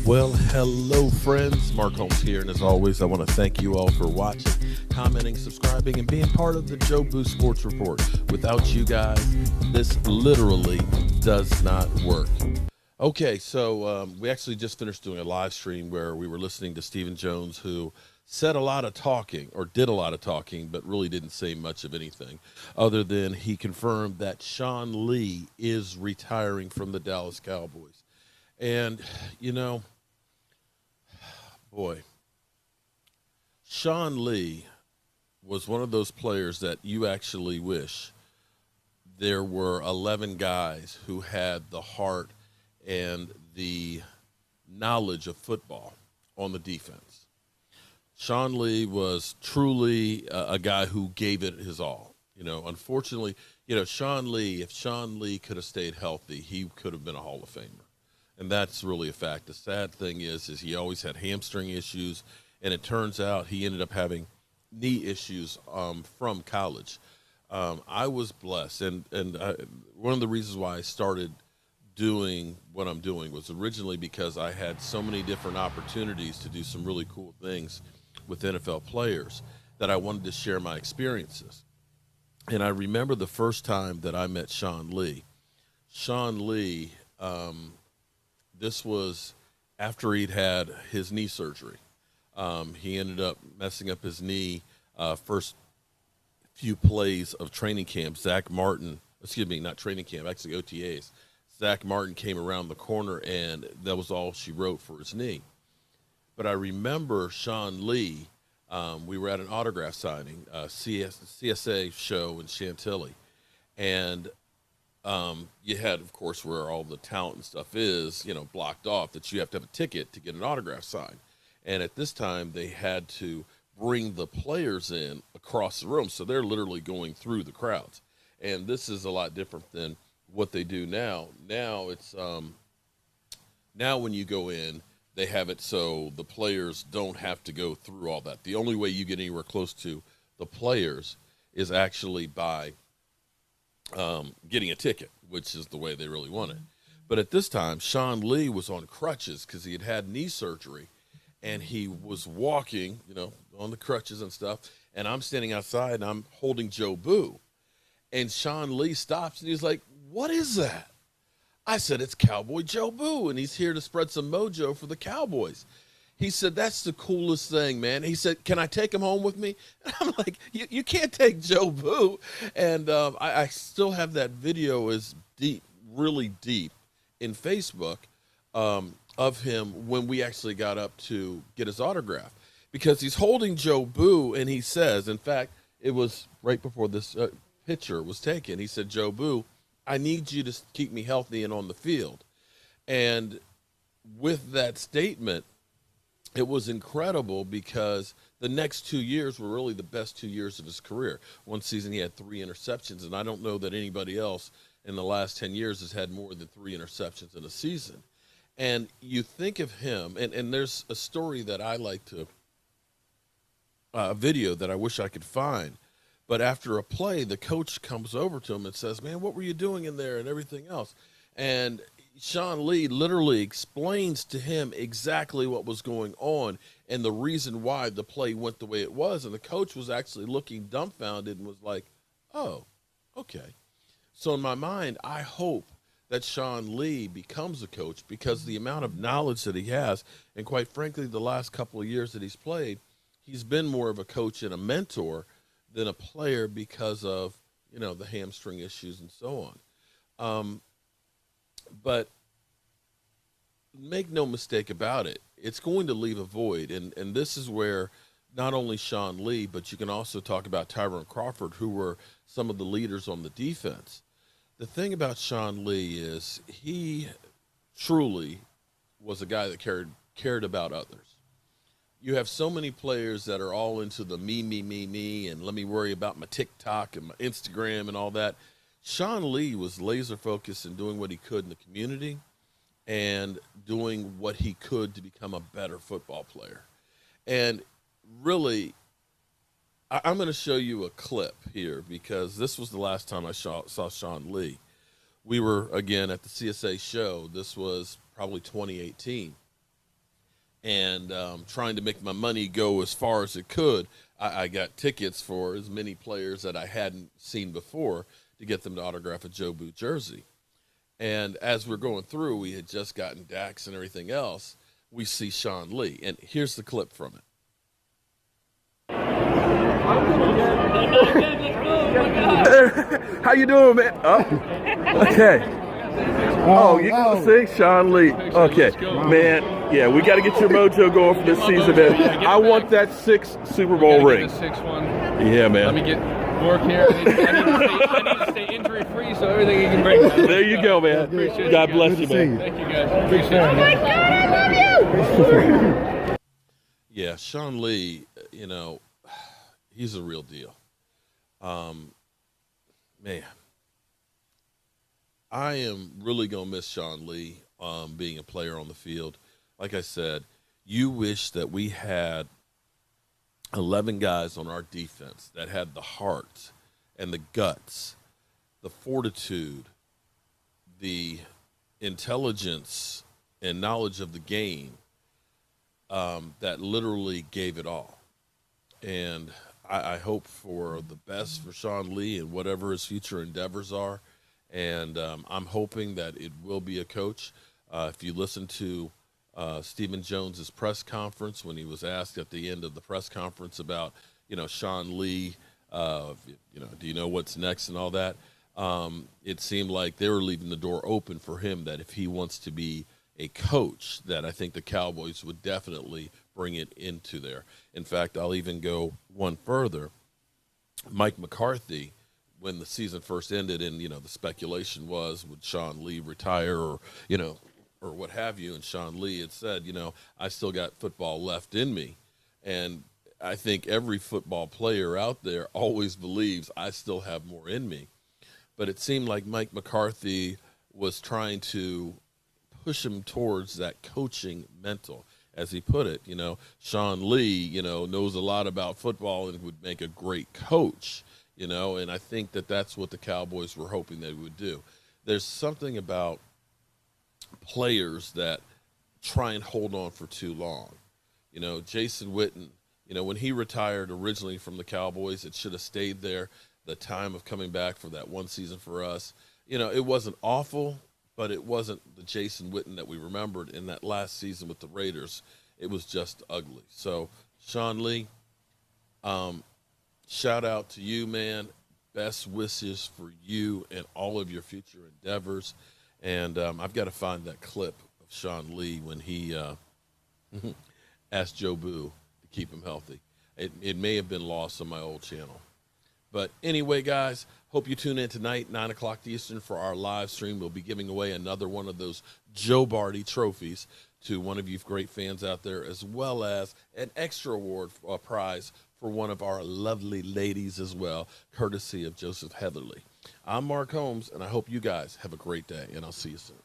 Well, hello, friends. Mark Holmes here, and as always, I want to thank you all for watching, commenting, subscribing, and being part of the Joe Boo Sports Report. Without you guys, this literally does not work. Okay, so we actually just finished doing a live stream where we were listening to Stephen Jones, who said a lot of talking, or did a lot of talking, but really didn't say much of anything, other than he confirmed that Sean Lee is retiring from the Dallas Cowboys. And, you know, boy, Sean Lee was one of those players that you actually wish there were 11 guys who had the heart and the knowledge of football on the defense. Sean Lee was truly a guy who gave it his all. You know, unfortunately, Sean Lee, if Sean Lee could have stayed healthy, he could have been a Hall of Famer. And that's really a fact. The sad thing is he always had hamstring issues, and it turns out he ended up having knee issues from college. I was blessed, and one of the reasons why I started doing what I'm doing was originally because I had so many different opportunities to do some really cool things with NFL players that I wanted to share my experiences. And I remember the first time that I met Sean Lee. Sean Lee, this was after he'd had his knee surgery. He ended up messing up his knee first few plays of training camp. Not training camp, actually OTAs. Zach Martin came around the corner, and that was all she wrote for his knee. But I remember Sean Lee, we were at an autograph signing, CSA show in Chantilly, and you had, of course, where all the talent and stuff is, blocked off, that you have to have a ticket to get an autograph signed. And at this time, they had to bring the players in across the room, so they're literally going through the crowds. And this is a lot different than what they do now. Now it's now when you go in, they have it so the players don't have to go through all that. The only way you get anywhere close to the players is actually by getting a ticket, which is the way they really want it. But at this time, Sean Lee was on crutches because he had had knee surgery, and he was walking, on the crutches and stuff. And I'm standing outside, and I'm holding Joe Boo. And Sean Lee stops, and he's like, "What is that?" I said, "It's Cowboy Joe Boo, and he's here to spread some mojo for the Cowboys." He said, "That's the coolest thing, man." He said, "Can I take him home with me?" And I'm like, you can't take Joe Boo. And I still have that video as deep, really deep, in Facebook of him when we actually got up to get his autograph. Because he's holding Joe Boo, and he says, in fact, it was right before this picture was taken, he said, "Joe Boo, I need you to keep me healthy and on the field." And with that statement, it was incredible because the next 2 years were really the best 2 years of his career. One season he had 3 interceptions, and I don't know that anybody else in the last 10 years has had more than 3 interceptions in a season. And you think of him, and there's a story that I like to, a video that I wish I could find. But after a play, the coach comes over to him and says, "Man, what were you doing in there?" and everything else. And Sean Lee literally explains to him exactly what was going on and the reason why the play went the way it was. And the coach was actually looking dumbfounded and was like, "Oh, okay." So in my mind, I hope that Sean Lee becomes a coach because the amount of knowledge that he has, and quite frankly, the last couple of years that he's played, he's been more of a coach and a mentor than a player because of, the hamstring issues and so on. But make no mistake about it, it's going to leave a void. And this is where not only Sean Lee, but you can also talk about Tyrone Crawford, who were some of the leaders on the defense. The thing about Sean Lee is he truly was a guy that cared about others. You have so many players that are all into the me, and let me worry about my TikTok and my Instagram and all that. Sean Lee was laser focused in doing what he could in the community and doing what he could to become a better football player. And really, I'm going to show you a clip here because this was the last time I saw Sean Lee. We were, again, at the CSA show. This was probably 2018. and trying to make my money go as far as it could, I got tickets for as many players that I hadn't seen before to get them to autograph a Joe Boo jersey. And as we're going through, we had just gotten Dax and everything else. We see Sean Lee, and here's the clip from it. How you doing, man? Oh, okay. Oh, you got to sing Sean Lee. Okay, man. Yeah, we got to get your mojo going for this season, man. I want that 6th Super Bowl ring. The 6th one. Yeah, man. Let me get work here. I need to stay injury free, so everything you can bring. There you go, man. God bless you, man. Thank you, guys. Appreciate it. Oh my God, I love you. Yeah, Sean Lee, you know, he's a real deal. Man, I am really going to miss Sean Lee being a player on the field. Like I said, you wish that we had 11 guys on our defense that had the heart and the guts, the fortitude, the intelligence and knowledge of the game that literally gave it all. And I hope for the best for Sean Lee and whatever his future endeavors are. And I'm hoping that it will be a coach. If you listen to Stephen Jones's press conference, when he was asked at the end of the press conference about, Sean Lee, do you know what's next and all that? It seemed like they were leaving the door open for him, that if he wants to be a coach, that I think the Cowboys would definitely bring it into there. In fact, I'll even go one further. Mike McCarthy, when the season first ended and, the speculation was, would Sean Lee retire or what have you, and Sean Lee had said, I still got football left in me. And I think every football player out there always believes I still have more in me. But it seemed like Mike McCarthy was trying to push him towards that coaching mental. As he put it, Sean Lee, knows a lot about football and would make a great coach, and I think that that's what the Cowboys were hoping they would do. There's something about players that try and hold on for too long. Jason Witten, when he retired originally from the Cowboys, it should have stayed there. The time of coming back for that one season for us, it wasn't awful, but it wasn't the Jason Witten that we remembered in that last season with the Raiders. It was just ugly. So, Sean Lee, shout out to you, man. Best wishes for you and all of your future endeavors. And I've got to find that clip of Sean Lee when he asked Joe Boo to keep him healthy. It may have been lost on my old channel. But anyway, guys, hope you tune in tonight, 9 o'clock Eastern, for our live stream. We'll be giving away another one of those Joe Barty trophies to one of you great fans out there, as well as an extra award prize for one of our lovely ladies as well, courtesy of Joseph Heatherly. I'm Mark Holmes, and I hope you guys have a great day, and I'll see you soon.